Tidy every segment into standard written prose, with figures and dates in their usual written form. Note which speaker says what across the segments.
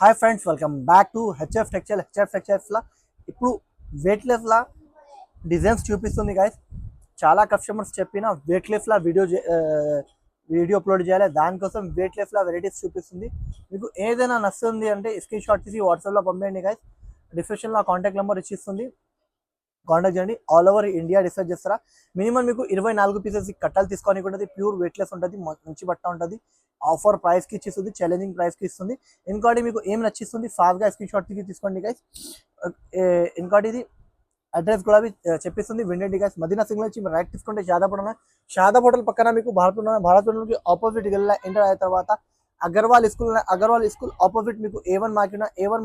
Speaker 1: Hi friends, welcome back to HF textile. హెచ్ఎఫ్ టెక్స్టైల్స్లో ఇప్పుడు వెయిట్లెస్లా డిజైన్స్ చూపిస్తుంది గైస్. చాలా కస్టమర్స్ చెప్పిన వెయిట్లెస్లా వీడియో అప్లోడ్ చేయాలి, దానికోసం వెయిట్లెస్లా వెరైటీస్ చూపిస్తుంది. మీకు ఏదైనా నచ్చుతుంది అంటే స్క్రీన్ షాట్ తీసి వాట్సాప్లో పంపేయండి గైస్. డిస్క్రిప్షన్లో కాంటాక్ట్ నెంబర్ ఇచ్చిస్తుంది, కాంటాక్ట్ చేయండి. ఆల్ ఓవర్ ఇండియా డిస్పాచ్ చేస్తారా. మినిమం మీకు 24 పీసెస్ కట్టలు తీసుకోనికి ఉంటుంది. ప్యూర్ వెయిట్లెస్ ఉంటుంది, మంచి బట్ట ఉంటుంది. ఆఫర్ ప్రైస్కి ఇచ్చిస్తుంది, ఛాలెంజింగ్ ప్రైస్కి ఇస్తుంది. ఇంకోటి మీకు ఏం నచ్చిస్తుంది ఫాస్ట్గా స్క్రీన్ షాట్ తీసుకోండి గైస్. ఇంకోటి ఇది అడ్రస్ కూడా చెప్పిస్తుంది, వినండి గైస్. మదీనా సింగ్ నుంచి రైట్ తీసుకుంటే షాదాబ్ హోటల్ పక్కన మీకు భారత్ కి ఆపోజిట్ ఎంటర్ అయిన తర్వాత అగర్వాల్ స్కూల్ ఆపోజిట్ మీకు A1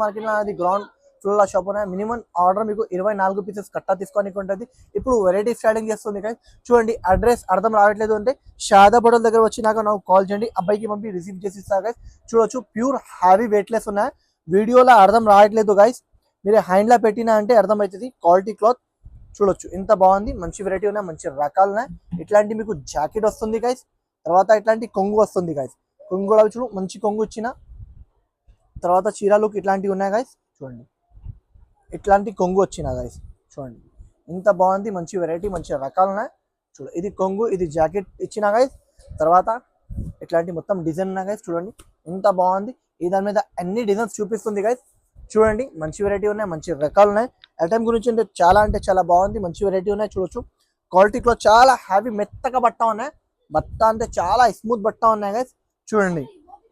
Speaker 1: మార్కెట్ అది గ్రౌండ్ ఫ్లోర్ షాప్ ఉన్నాయి. మినిమం ఆర్డర్ మీకు 24 పీసెస్ కట్టా తీసుకోనికి ఉంటుంది. ఇప్పుడు వెరైటీ స్టార్టింగ్ చేస్తుంది గైస్. చూడండి, అడ్రస్ అర్థం రావట్లేదు అంటే షాదాబ్ హోటల్ దగ్గర వచ్చినాక నాకు కాల్ చేయండి, అబ్బాయికి పంపి రిసీవ్ చేసి ఇస్తా గైస్. చూడొచ్చు, ప్యూర్ హ్యావీ వెయిట్లెస్ ఉన్నాయి. వీడియోలో అర్థం రావట్లేదు గైస్, మీరు హ్యాండ్లో పెట్టినా అంటే అర్థమవుతుంది. క్వాలిటీ క్లాత్ చూడొచ్చు, ఇంత బాగుంది. మంచి వెరైటీ ఉన్నాయి, మంచి రకాలు ఉన్నాయి. ఇట్లాంటి మీకు జాకెట్ వస్తుంది గైస్. తర్వాత ఇట్లాంటి కొంగు వస్తుంది గైస్. కొంగు కూడా చూడు, మంచి కొంగు ఇచ్చిన తర్వాత చీరాలు ఇట్లాంటివి ఉన్నాయి గైస్. చూడండి, ఇట్లాంటి కొంగు వచ్చిన గైస్. చూడండి, ఇంత బాగుంది. మంచి వెరైటీ, మంచి రకాలు ఉన్నాయి. చూడు, ఇది కొంగు, ఇది జాకెట్ ఇచ్చిన గైస్. తర్వాత ఇట్లాంటి మొత్తం డిజైన్ ఉన్నాయి గైస్. చూడండి, ఇంత బాగుంది. ఈ దాని మీద అన్ని డిజైన్స్ చూపిస్తుంది గైస్. చూడండి, మంచి వెరైటీ ఉన్నాయి, మంచి రకాలు ఉన్నాయి. ఐటమ్ గురించి అంటే చాలా బాగుంది, మంచి వెరైటీ ఉన్నాయి. చూడొచ్చు, క్వాలిటీలో చాలా హ్యావీ మెత్తగా బట్ట ఉన్నాయి. బట్ట అంటే చాలా స్మూత్ బట్ట ఉన్నాయి గైస్. చూడండి,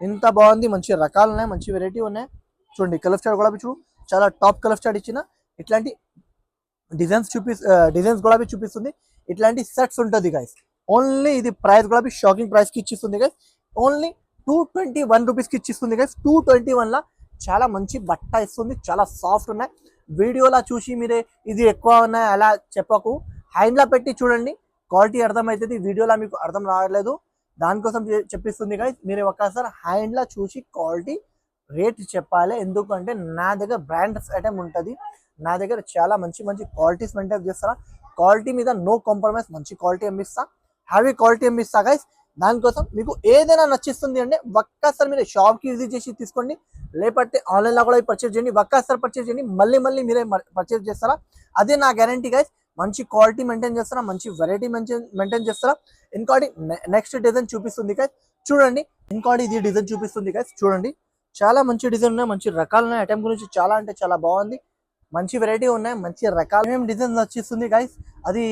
Speaker 1: ఇంత బాగుంది. మంచి రకాలు ఉన్నాయి, మంచి వెరైటీ ఉన్నాయి. చూడండి, కలర్ స్టార్ కూడా చూడు, చాలా టాప్ కలర్ స్టార్ట్ ఇచ్చిన ఇట్లాంటి డిజైన్స్ కూడా చూపిస్తుంది. ఇట్లాంటి సెట్స్ ఉంటుంది గైస్. ఓన్లీ ఇది ప్రైస్ కూడా షాకింగ్ ప్రైస్కి ఇచ్చిస్తుంది గైస్. ఓన్లీ 221 రూపీస్కి ఇచ్చిస్తుంది గైస్. 221 చాలా మంచి బట్ట ఇస్తుంది, చాలా సాఫ్ట్ ఉన్నాయి. వీడియోలా చూసి మీరే ఇది ఎక్కువ ఉన్నాయి అలా చెప్పకు, హ్యాండ్లో పెట్టి చూడండి, క్వాలిటీ అర్థమవుతుంది. వీడియోలో మీకు అర్థం రావట్లేదు, దానికోసం చెప్పిస్తుంది గైస్. మీరు ఒక్కసారి హ్యాండ్లో చూసి క్వాలిటీ రేట్ చెప్పాలి. ఎందుకంటే నా దగ్గర బ్రాండ్స్ ఐటమ్ ఉంటుంది, నా దగ్గర చాలా మంచి క్వాలిటీస్ మెయింటైన్ చేస్తారా. క్వాలిటీ మీద నో కాంప్రమైజ్, మంచి క్వాలిటీ అమ్మిస్తా, హ్యావీ క్వాలిటీ అమ్మిస్తా గైస్. దానికోసం మీకు ఏదైనా నచ్చిస్తుంది అంటే ఒక్కసారి మీరు షాప్కి విజిట్ చేసి తీసుకోండి, లేకపోతే ఆన్లైన్లో కూడా పర్చేజ్ చేయండి. ఒక్కసారి పర్చేజ్ చేయండి, మళ్ళీ మీరే పర్చేజ్ చేస్తారా, అదే నా గ్యారంటీ గైస్. మంచి క్వాలిటీ మెయింటైన్ చేస్తారా, మంచి వెరైటీ మెయింటైన్ చేస్తారా. ఇంకోటి నెక్స్ట్ డిజైన్ చూపిస్తుంది గైస్. చూడండి, ఇంకోటి ఇది డిజైన్ చూపిస్తుంది గైస్. చూడండి, చాలా మంచి డిజైన్ ఉన్నాయి, మంచి రకాలు ఉన్నాయి. ఐటమ్ గురించి చాలా బాగుంది, మంచి వెరైటీ ఉన్నాయి, మంచి రకాలు. ఏమేమి డిజైన్స్ వచ్చిస్తుంది గైస్, అది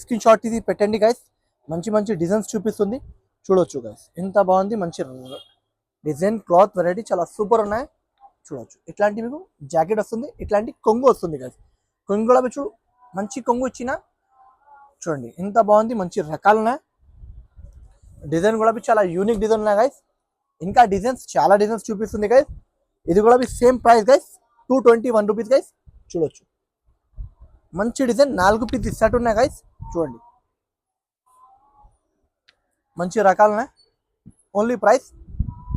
Speaker 1: స్క్రీన్ షాట్ ఇది పెట్టండి గైస్. మంచి డిజైన్స్ చూపిస్తుంది. చూడొచ్చు గైస్, ఎంత బాగుంది. మంచి డిజైన్, క్లాత్ వెరైటీ చాలా సూపర్ ఉన్నాయి. చూడొచ్చు, ఇట్లాంటి మీకు జాకెట్ వస్తుంది, ఇట్లాంటి కొంగు వస్తుంది గైస్. కొంగు కూడా చూడు, మంచి కొంగు ఇచ్చిన చూడండి, ఎంత బాగుంది. మంచి రకాలు ఉన్నాయి. డిజైన్ కూడా చాలా యూనిక్ డిజైన్ ఉన్నాయి గైస్. ఇంకా చాలా డిజైన్స్ చూపిస్తుంది గైస్. ఇది కూడా same price guys, 221 rupees guys. చూడొచ్చు, మంచి డిజైన్, 4 పీస్ సెట్ ఉన్నాయి గైస్. చూడండి, మంచి రకాలు ఉన్నాయి. Only price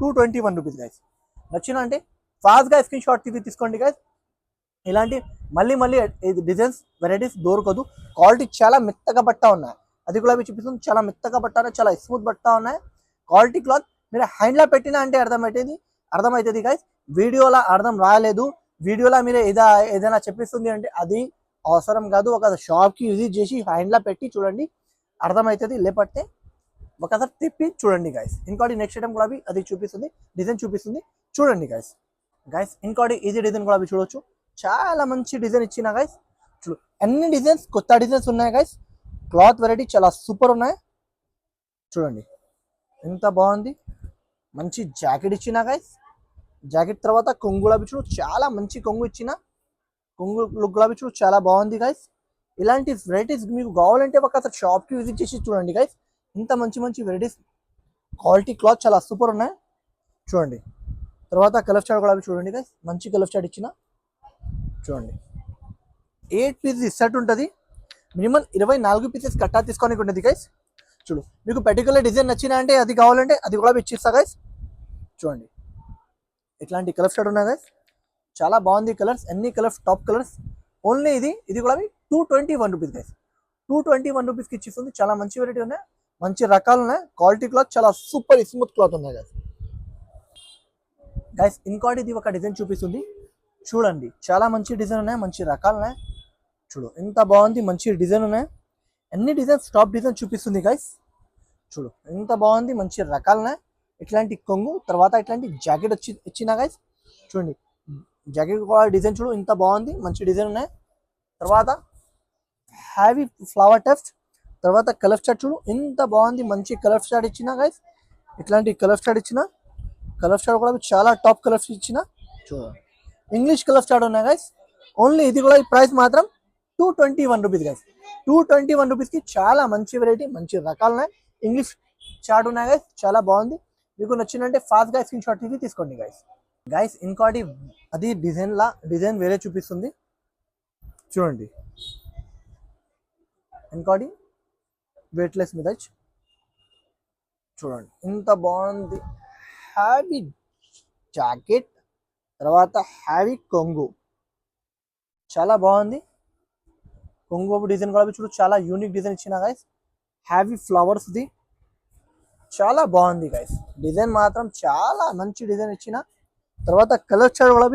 Speaker 1: 221 rupees guys. నచ్చిన అంటే ఫాస్ట్గా స్క్రీన్ షాట్ తీసుకోండి గైస్. ఇలాంటి మళ్ళీ డిజైన్స్ వెరైటీస్ దొరకదు. క్వాలిటీ చాలా మెత్తగా బట్ట ఉన్నాయి, అది కూడా చూపిస్తుంది. చాలా మెత్తగా బట్ట ఉన్నాయి, చాలా స్మూత్ బట్ట ఉన్నాయి. క్వాలిటీ క్లాత్ మీరు హ్యాండ్లో పెట్టినా అంటే అర్థమవుతుంది గైస్. వీడియోలో అర్థం రాలేదు, వీడియోలో మీరు ఏదైనా చెప్పిస్తుంది అంటే అది అవసరం కాదు. ఒక షాప్కి విజిట్ చేసి హ్యాండ్లో పెట్టి చూడండి, అర్థమవుతుంది. లేకపోతే ఒకసారి తిప్పి చూడండి గైస్. ఇంకోటి నెక్స్ట్ ఐటమ్ కూడా అది చూపిస్తుంది, డిజైన్ చూపిస్తుంది. చూడండి గైస్. ఇంకోటి ఈజీ డిజైన్ కూడా చూడొచ్చు, చాలా మంచి డిజైన్ ఇచ్చిన గైస్. చూడు, అన్ని డిజైన్స్ కొత్త డిజైన్స్ ఉన్నాయి గైస్. క్లాత్ వెరైటీ చాలా సూపర్ ఉన్నాయి. చూడండి, ఎంత బాగుంది. మంచి జాకెట్ ఇచ్చిన గైస్. జాకెట్ తర్వాత కొంగు గులాబీ చూడు, చాలా మంచి కొంగు ఇచ్చిన. కొంగు గులాబీ చూడు, చాలా బాగుంది గైస్. ఇలాంటి వెరైటీస్ మీకు కావాలంటే ఒకసారి షాప్కి విజిట్ చేసి చూడండి గైస్. ఇంత మంచి వెరైటీస్, క్వాలిటీ క్లాత్ చాలా సూపర్ ఉన్నాయి. చూడండి, తర్వాత కలర్ స్టార్ట్ కూడా చూడండి గైస్. మంచి కలర్ స్టార్ట్ ఇచ్చిన. చూడండి, 8 పీసెస్ సెట్ ఉంటుంది. మినిమం 24 పీసెస్ కట్టా తీసుకోనికి ఉంటుంది గైస్. చూడు, మీకు పర్టికులర్ డిజైన్ నచ్చినా అంటే అది కావాలంటే అది కూడా ఇచ్చిస్తా గైస్. చూడండి, ఇట్లాంటి కలర్ స్టార్ట్ ఉన్నాయి గైస్. చాలా బాగుంది కలర్స్, అన్ని కలర్స్ టాప్ కలర్స్. ఓన్లీ ఇది కూడా 221 రూపీస్ గైస్. 221 రూపీస్కి ఇచ్చిస్తుంది. చాలా మంచి వెరైటీ ఉన్నాయి, మంచి రకాలు ఉన్నాయి. క్వాలిటీ క్లాత్ చాలా సూపర్ స్మూత్ క్లాత్ ఉన్నాయి గైస్. గైస్ ఇంకోటి ఇది ఒక డిజైన్ చూపిస్తుంది చూడండి. చాలా మంచి డిజైన్ ఉన్నాయి, మంచి రకాలు ఉన్నాయి. చూడు ఎంత బాగుంది, మంచి డిజైన్ ఉన్నాయి. అన్ని డిజైన్స్ టాప్ డిజైన్ చూపిస్తుంది గైస్. చూడు ఎంత బాగుంది, మంచి రకాలు ఉన్నాయి. ఇట్లాంటి కొంగు తర్వాత ఇట్లాంటి జాకెట్ వచ్చి ఇచ్చిన గైస్. చూడండి జాకెట్ కూడా డిజైన్ చూడు ఎంత బాగుంది, మంచి డిజైన్ ఉన్నాయి. తర్వాత హ్యావీ ఫ్లవర్ టెస్ట్, తర్వాత కలర్ స్టార్ట్ చూడు ఎంత బాగుంది, మంచి కలర్ స్టార్ట్ ఇచ్చిన గైస్. ఇట్లాంటి కలర్ స్టార్ట్ ఇచ్చిన, కలర్ స్టార్ట్ కూడా చాలా టాప్ కలర్స్ ఇచ్చిన. చూడండి ఇంగ్లీష్ కలర్ స్టార్ట్ ఉన్నాయి గైస్. ఓన్లీ ఇది కూడా ఈ ప్రైస్ మాత్రం 221 రూపీస్ గైస్. 221 రూపీస్కి చాలా మంచి వెరైటీ, మంచి రకాలు ఉన్నాయి. ఇంగ్లీష్ చార్ట్ ఉన్నాయి గైస్, చాలా బాగుంది. మీకు నచ్చిందంటే ఫాస్ట్గా స్క్రీన్ షాట్ తీసి తీసుకోండి గైస్. గైస్ ఇంకోటి అది డిజైన్ వేరే చూపిస్తుంది చూడండి. ఇంకోటి వెయిట్లెస్ మీద చూడండి ఎంత బాగుంది. హ్యావీ జాకెట్ తర్వాత హ్యావీ కొంగు, చాలా బాగుంది. కొంగు డిజైన్ కూడా చూడు చాలా యూనిక్ డిజైన్ ఇచ్చిన గైస్. హ్యావీ ఫ్లవర్స్ది చాలా బాగుంది గైస్. డిజైన్ మాత్రం చాలా మంచి డిజైన్ ఇచ్చిన. తర్వాత కలర్ చార్ట్ కూడా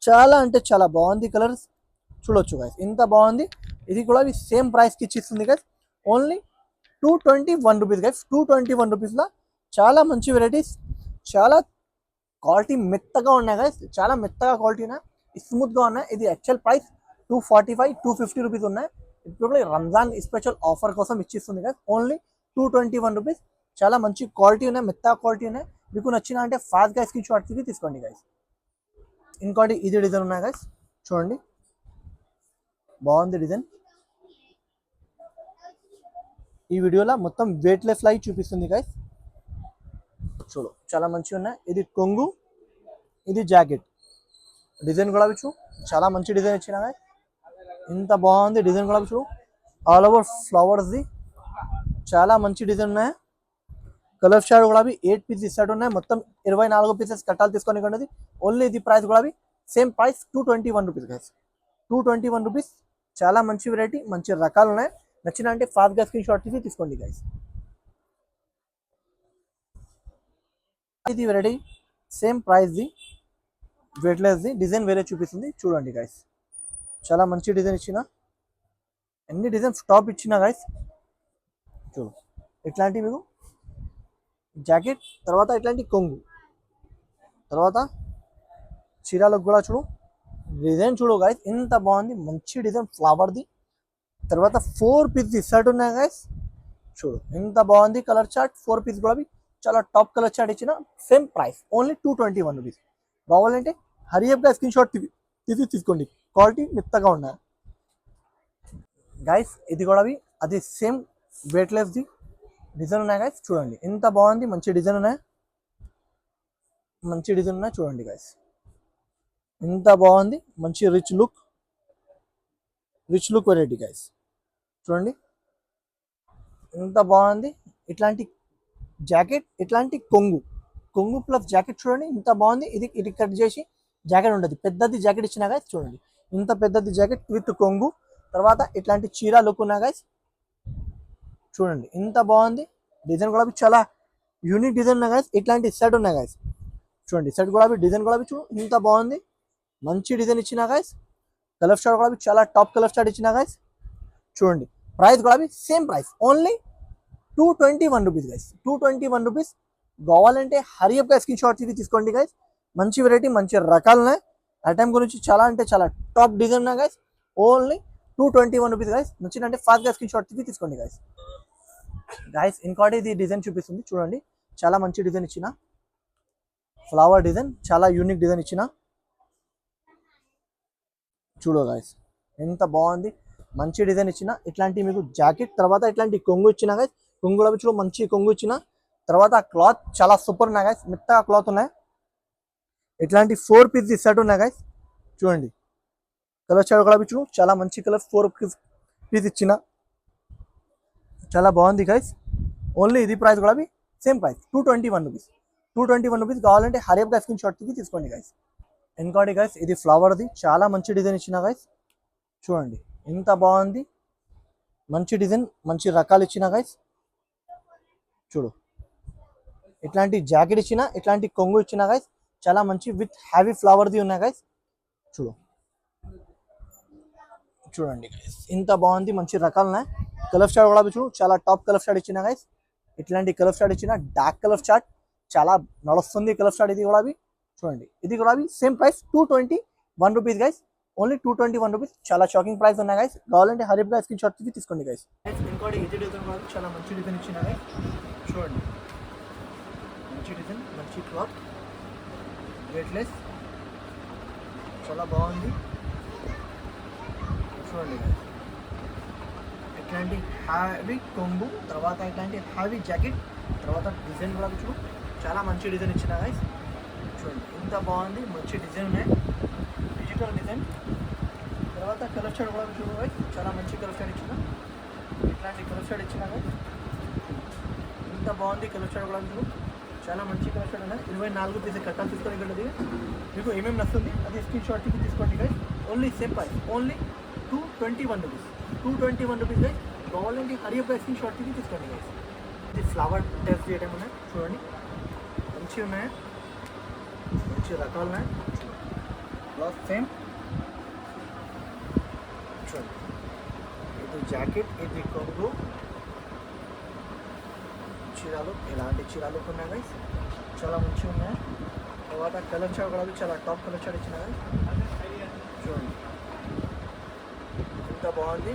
Speaker 1: చాలా అంటే చాలా బాగుంది. కలర్స్ చూడొచ్చు గైస్ ఎంత బాగుంది. ఇది కూడా సేమ్ ప్రైస్కి ఇచ్చిస్తుంది గైస్. Only 221 rupees guys. 221 రూపీస్లో చాలా మంచి వెరైటీస్, చాలా క్వాలిటీ మెత్తగా ఉన్నాయి గైస్. చాలా మెత్తగా క్వాలిటీ ఉన్నాయి, స్మూత్గా ఉన్నాయి. ఇది యాక్చువల్ ప్రైస్ 245 250 రూపీస్ ఉన్నాయి. ఇప్పుడు రంజాన్ స్పెషల్ ఆఫర్ కోసం ఇచ్చిస్తుంది గైస్. Only 221 rupees. చాలా మంచి క్వాలిటీ ఉన్నాయి, మెత్తగా క్వాలిటీ ఉన్నాయి. మీకు నచ్చిన అంటే ఫాస్ట్గా స్క్రీన్ షాట్ తీసి తీసుకోండి గైస్. ఇంకోటి ఇది డిజైన్ ఉన్నాయి గైస్ చూడండి, బాగుంది డిజైన్. ఈ వీడియోలో మొత్తం వెయిట్లెస్ లైట్ చూపిస్తుంది గైస్. చూడు చాలా మంచిగా ఉన్నాయి. ఇది కొంగు, ఇది జాకెట్. డిజైన్ కూడా చూ చాలా మంచి డిజైన్ ఇచ్చిన గైస్. ఇంత బాగుంది డిజైన్ కూడా చూ ఆల్ ఓవర్ ఫ్లవర్స్ది చాలా మంచి డిజైన్ ఉన్నాయి. కలర్ షార్ట్ కూడా 8 పీసెస్ సెట్ ఉన్నాయి. మొత్తం 24 పీసెస్ కట్టాలు తీసుకొని కొన్నది. ఓన్లీ ఇది ప్రైస్ కూడా same price 221 rupees guys. 221 rupees. చాలా మంచి వెరైటీ, మంచి రకాలు ఉన్నాయి. నచ్చిన అంటే ఫాస్ట్గా స్క్రీన్ షాట్ తీసి తీసుకోండి గైస్. ఇది వెరైటీ సేమ్ ప్రైస్ది, వెయిట్లెస్ది. డిజైన్ వేరే చూపిస్తుంది చూడండి గైస్. చాలా మంచి డిజైన్ ఇచ్చిన, అన్ని డిజైన్స్ టాప్ ఇచ్చిన గైస్. చూడు ఇట్లాంటి మీకు జాకెట్, తర్వాత ఇట్లాంటి కొంగు, తర్వాత చీరాలకు కూడా చూడు డిజైన్ చూడు గైస్ ఎంత బాగుంది, మంచి డిజైన్ ఫ్లవర్ది. తర్వాత 4 పీస్ షర్ట్ ఉన్నాయి గైస్. చూడు ఎంత బాగుంది కలర్ చార్ట్. 4 పీస్ కూడా చాలా టాప్ కలర్ చార్ట్ ఇచ్చిన. Same price only 221 rupees. కావాలంటే హరియప్గా స్క్రీన్ షాట్ తీసి తీసుకోండి, క్వాలిటీ మెత్తగా ఉన్నాయి గైస్. ఇది కూడా అది సేమ్ వెయిట్లెస్ది డిజైన్ ఉన్నాయి గైస్. చూడండి ఎంత బాగుంది, మంచి డిజైన్ ఉన్నాయి, మంచి డిజైన్ ఉన్నాయి. చూడండి గైస్ ఎంత బాగుంది, మంచి రిచ్ లుక్ వెరైటీ గైస్. చూడండి ఎంత బాగుంది. ఇట్లాంటి జాకెట్, ఇట్లాంటి కొంగు ప్లస్ జాకెట్ చూడండి ఎంత బాగుంది. ఇది కట్ చేసి జాకెట్ ఉండదు, పెద్దది జాకెట్ ఇచ్చిన గైస్. చూడండి ఇంత పెద్దది జాకెట్ విత్ కొంగు. తర్వాత ఇట్లాంటి చీర లుక్ ఉన్నాయి గైస్. చూడండి ఎంత బాగుంది. డిజైన్ కూడా చాలా యూనిక్ డిజైన్ ఉన్నాయి గైస్. ఇట్లాంటి సెట్ ఉన్నాయి గైస్. చూడండి సెట్ కూడా డిజైన్ కూడా చూడు ఎంత బాగుంది, మంచి డిజైన్ ఇచ్చిన గైస్. కలర్ స్టార్ కూడా చాలా టాప్ కలర్ స్టార్ ఇచ్చిన గైస్. చూడండి ప్రైస్ కూడా same price only 221 rupees guys. 221 rupees. కావాలంటే హరియప్గా స్క్రీన్ షాట్ తీసుకోండి గైస్. మంచి వెరైటీ, మంచి రకాలు ఉన్నాయి. ఐటమ్ గురించి చాలా అంటే చాలా టాప్ డిజైన్ ఉన్నాయి గైస్. Only 221 rupees guys. నచ్చిందంటే ఫాస్ట్గా స్క్రీన్ షాట్ తీసుకోండి గైస్. గైస్ ఇంకోటి ఇది డిజైన్ చూపిస్తుంది చూడండి, చాలా మంచి డిజైన్ ఇచ్చిన. ఫ్లవర్ డిజైన్, చాలా యూనిక్ డిజైన్ ఇచ్చిన. చూడు గైస్ ఎంత బాగుంది, మంచి డిజైన్ ఇచ్చిన. ఇట్లాంటి మీకు జాకెట్, తర్వాత ఇట్లాంటి కొంగు ఇచ్చిన గైస్. కొంగులో చూడు మంచి కొంగు ఇచ్చిన. తర్వాత క్లాత్ చాలా సూపర్ ఉన్నాయి గైస్, మెత్తగా క్లాత్ ఉన్నాయి. ఇట్లాంటి 4 పీస్ సెట్ ఉన్నాయి గైస్. చూడండి కలర్ చార్ట్ కూడా చూడు చాలా మంచి కలర్. 4 పీస్ ఇచ్చిన, చాలా బాగుంది గైస్. ఓన్లీ ఇది ప్రైస్ కూడా సేమ్ ప్రైస్ 221 రూపీస్. 221 రూపీస్. కావాలంటే హరియప్గా స్క్రీన్ షాట్ తీసుకోండి గైస్. ఇంకోటి గైస్ ఇది ఫ్లవర్ది, చాలా మంచి డిజైన్ ఇచ్చిన గైస్. చూడండి ఎంత బాగుంది, మంచి డిజైన్, మంచి రకాలు ఇచ్చిన గైస్. చూడు ఇట్లాంటి జాకెట్ ఇచ్చిన, ఇట్లాంటి కొంగు ఇచ్చిన గైస్. చాలా మంచి విత్ హ్యావీ ఫ్లవర్ది ఉన్నాయి గైస్. చూడండి గైస్, ఇంత బాగుంది. మంచి రకాలనే కలర్ స్టార్ట్ కూడా చూడు, చాలా టాప్ కలర్ స్టార్ట్ ఇచ్చిన గైస్. ఇట్లాంటి కలర్ స్టార్ట్ ఇచ్చిన డార్క్ కలర్ చార్ట్ చాలా నడుస్తుంది. కలర్ స్టార్ట్ ఇది కూడా చూడండి, ఇది కూడా same price 221 rupees guys. Only 221 rupees. చాలా షాకింగ్ ప్రైస్ ఉన్నాయి గైస్. కావాలంటే హరీఫ్ గా స్క్రీన్ షాట్ తీసుకోండి గైస్. ఇంకోటి ఇది డిజైన్ కూడా చాలా మంచి డిజైన్ ఇచ్చిన గైస్. చూడండి, మంచి డిజైన్, మంచి క్లాత్, వెయిట్లెస్, చాలా బాగుంది. చూడండి గైస్, ఇట్లాంటి హ్యావీ కొంగు, తర్వాత ఇట్లాంటి హ్యావీ జాకెట్, తర్వాత డిజైన్ కూడా చూడు, చాలా మంచి డిజైన్ ఇచ్చిన గైస్. చూడండి ఇంత బాగుంది, మంచి డిజైన్ ఉన్నాయి, డిజిటల్ డిజైన్. తర్వాత కలర్ షేడ్ కూడా చూడు గైస్, చాలా మంచి కలర్ షేడ్ ఇచ్చిన, ఇట్లాంటి కలర్ షేడ్ ఇచ్చిన గైస్. ఇంత బాగుంది కలర్ షేడ్ కూడా చూడు, చాలా మంచి కలర్ షేడ్ ఉన్నాయి. 24 పీస్ కట్టాలు తీసుకొని ఇక్కడ మీకు ఏమేమి నచ్చుతుంది అది స్క్రీన్ షాట్ తీసుకోండి guys. Only same price, only 221 rupees. 221 rupees guys. కావాలంటే హరియర్ ప్రైస్ స్క్రీన్ షాట్ తీసుకోండి గైస్. ఇది ఫ్లవర్ టెస్ట్ చేయడం ఉన్నాయి, చూడండి మంచిగా ఉన్నాయి, మంచి రకాలు ఉన్నాయి. Cloth same. చూడండి, ఇది జాకెట్, ఇది కొంగు, చీరాలు, ఇలాంటి చీరాలు ఉన్నాయి గైస్, చాలా మంచిగా ఉన్నాయి. తర్వాత కలర్ చాట్ కూడా చాలా టాప్ కలర్ చాట్ ఇచ్చిన గైస్. చూడండి ఎంత బాగుంది.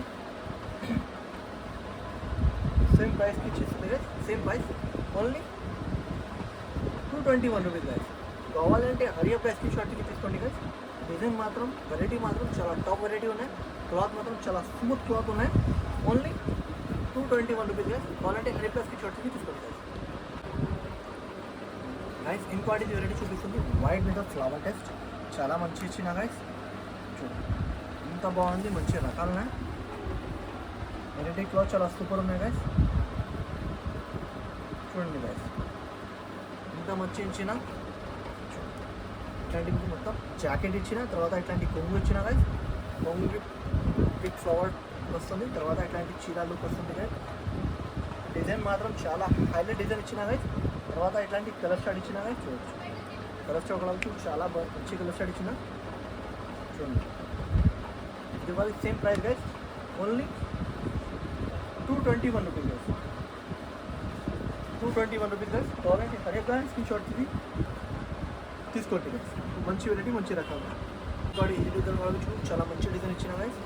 Speaker 1: సేమ్ ప్రైస్కి ఇచ్చేస్తుంది guys, same price, only 221 rupees guys. కావాలంటే హరియర్ ప్రైస్కి షార్ట్కి తీసుకోండి గైస్. డిజైన్ మాత్రం, వెరైటీ మాత్రం చాలా టాప్ వెరైటీ ఉన్నాయి. క్లాత్ మాత్రం చాలా స్మూత్ క్లాత్ ఉన్నాయి. Only 221 rupees guys. కావాలంటే హరియర్ ప్రైస్కి షార్ట్కి తీసుకోండి గైస్. గైస్ ఇంకోటి వెరైటీ చూపిస్తుంది, వైట్ మీద ఫ్లవర్ టెస్ట్, చాలా మంచి ఇచ్చిన గైస్. చూడండి ఇంత బాగుంది, మంచి రకాలున్నాయి. వెరైటీ క్లాత్ చాలా సూపర్ ఉన్నాయి గైస్. చూడండి గైస్, ఇంత మంచి ఇచ్చిన, ఇట్లాంటి మొత్తం జాకెట్ ఇచ్చిన, తర్వాత ఇట్లాంటి కొంగు ఇచ్చిన గైస్. కొంగు బిగ్ ఫ్లవర్ వస్తుంది, తర్వాత ఇట్లాంటి చీర లుక్ వస్తుంది గైస్. డిజైన్ మాత్రం చాలా హైలైట్ డిజైన్ ఇచ్చిన గైస్. తర్వాత ఇట్లాంటి కలర్ స్టార్ట్ ఇచ్చిన గైస్. చూడొచ్చు, కలర్ స్టార్ట్ కూడా చాలా మంచి కలర్ స్టార్ట్ ఇచ్చిన. చూడండి ఇది వాళ్ళ same price guys, only 221 rupees guys. 221 rupees guys. కావాలంటే హరియర్ గా స్క్రీన్ షాట్ తీసుకోండి గైస్. మంచి వెరైటీ, మంచి రకాలు. ఇంకోటి ఇది డిజైన్ వాళ్ళు చాలా మంచి డిజైన్ ఇచ్చిన గైస్,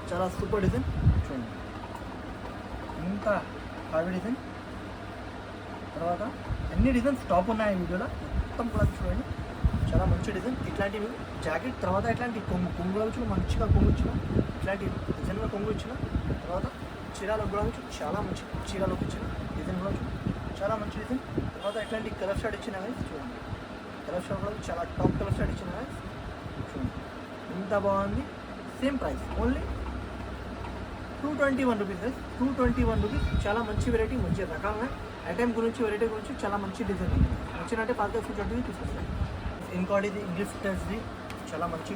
Speaker 1: చాలా సూపర్ డిజైన్. చూడండి ఇంత హ్యావీ డిజైన్. తర్వాత అన్ని డిజైన్స్ టాప్ ఉన్నాయి వీడియోలో, మొత్తం కూడా చూడండి చాలా మంచి డిజైన్. ఇట్లాంటివి జాకెట్, తర్వాత ఇట్లాంటి కొంగులో వచ్చి మంచిగా కొంగు ఇచ్చిన, ఇట్లాంటి డిజైన్లో కొంగు ఇచ్చిన, తర్వాత చీరాలకు కూడా చాలా మంచి చీరాలకు ఇచ్చిన డిజైన్ కూడా చాలా మంచి డిజైన్. తర్వాత ఇట్లాంటి కలర్ షార్ట్ ఇచ్చిన గైస్. చూడండి కలర్ షార్ట్ కూడా చాలా టాప్ కలర్ షార్ట్ ఇచ్చిన గైస్. చూడండి ఇంత బాగుంది. Same price, only 221 rupees guys. 221 rupees. చాలా మంచి వెరైటీ, మంచి రకాలుగా ఐటమ్ గురించి, వెరైటీ గురించి చాలా మంచి డిజైన్ ఉంది. నచ్చినట్టే పార్క్ ఫుడ్ తీసుకొస్తాయి. ఇంకోటి ఇది ఇంగ్లీష్ టెస్ట్ది, చాలా మంచి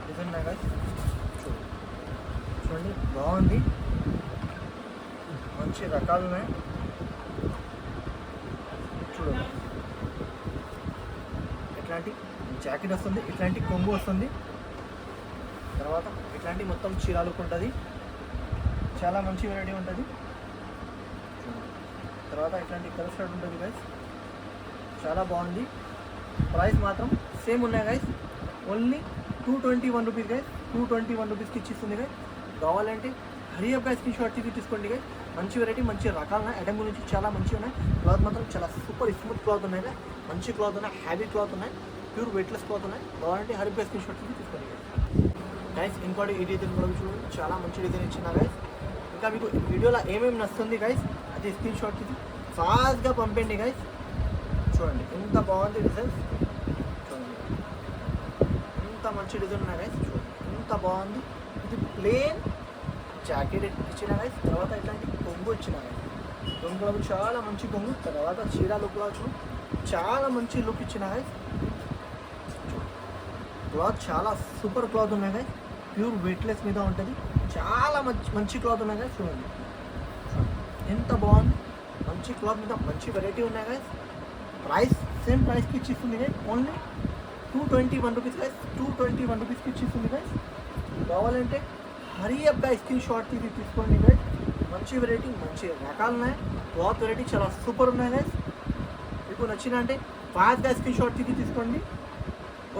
Speaker 1: డిజైన్ ఉన్నాయి గైస్. చూడండి బాగుంది, మంచి రకాలు ఉన్నాయి. చూడండి ఇట్లాంటి జాకెట్ వస్తుంది, ఇట్లాంటి కొంగు వస్తుంది, తర్వాత ఇట్లాంటి మొత్తం చీరాలకు ఉంటుంది, చాలా మంచి వెరైటీ ఉంటుంది. తర్వాత ఇట్లాంటి కలర్ షర్ట్ ఉంటుంది గైస్, చాలా బాగుంది. ప్రైస్ మాత్రం సేమ్ ఉన్నాయి గైస్, ఓన్లీ 221 రూపీస్ గైస్. 221 రూపీస్కి ఇచ్చిస్తుంది గైస్. కావాలంటే హరియర్ ప్రైస్ స్క్రీన్ షాట్ తీసుకోండి గైస్. మంచి వెరైటీ, మంచి రకాల ఐటమ్ గురించి చాలా మంచిగా ఉన్నాయి. క్లాత్ మాత్రం చాలా సూపర్ స్మూత్ క్లాత్ ఉన్నాయి గైస్. మంచి క్లాత్ ఉన్నాయి, హ్యావీ క్లాత్ ఉన్నాయి, ప్యూర్ వెయిట్లెస్ క్లాత్ ఉన్నాయి. కావాలంటే హరియర్ ప్రైస్ స్క్రీన్ షాట్ తీసుకోండి గైస్. ఇంకోటి ఈ డిజైన్ కూడా చూడండి, చాలా మంచి డిజైన్ ఇచ్చిన గైస్. ఇంకా మీకు వీడియోలో ఏమేమి నచ్చుతుంది గైస్ అది స్క్రీన్ షాట్ తీసి ఫాస్ట్గా పంపండి గైస్. చూడండి ఎంత బాగుంది డిజైన్. చూడండి ఎంత మంచి డిజైన్ ఉన్నాయి గైస్. చూడండి ఎంత బాగుంది. ఇది ప్లేన్ జాకెట్ ఇచ్చిన గైస్, తర్వాత ఇట్లాంటి కొంగు ఇచ్చిన గైస్. కొంగు చాలా మంచి కొంగు, తర్వాత చీర లుక్ చాలా మంచి లుక్ ఇచ్చిన గైస్. క్లాత్ చాలా సూపర్ క్లాత్ ఉన్నాయి గైస్, ప్యూర్ వెయిట్లెస్ మీద ఉంటుంది, చాలా మంచి క్లాత్ ఉన్నాయి గైస్. చూడండి ఎంత బాగుంది, మంచి క్లాత్ మీద మంచి వెరైటీ ఉన్నాయి గైస్. ప్రైస్ సేమ్ ప్రైస్కి ఇచ్చిస్తుంది గైస్, ఓన్లీ 221 రూపీస్ గైస్, 221 రూపీస్కి ఇచ్చేస్తుంది గైస్. కావాలంటే hurry up guys, screen shot తీసుకోండి గైస్. మంచి వెరైటీ, మంచి రకాలు ఉన్నాయి. క్లాత్ వెరైటీ చాలా సూపర్ ఉన్నాయి గైస్. మీకు నచ్చిన అంటే ఫాస్ట్గా స్క్రీన్ షాట్ తీసుకోండి.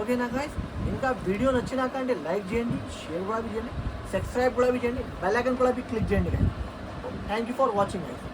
Speaker 1: ఓకేనా గైస్? ఇంకా వీడియో నచ్చినాక అంటే లైక్ చేయండి, షేర్ కూడా చేయండి, సబ్స్క్రైబ్ కూడా చేయండి, బెల్ ఐకాన్ కూడా క్లిక్ చేయండి guys. Thank you for watching guys.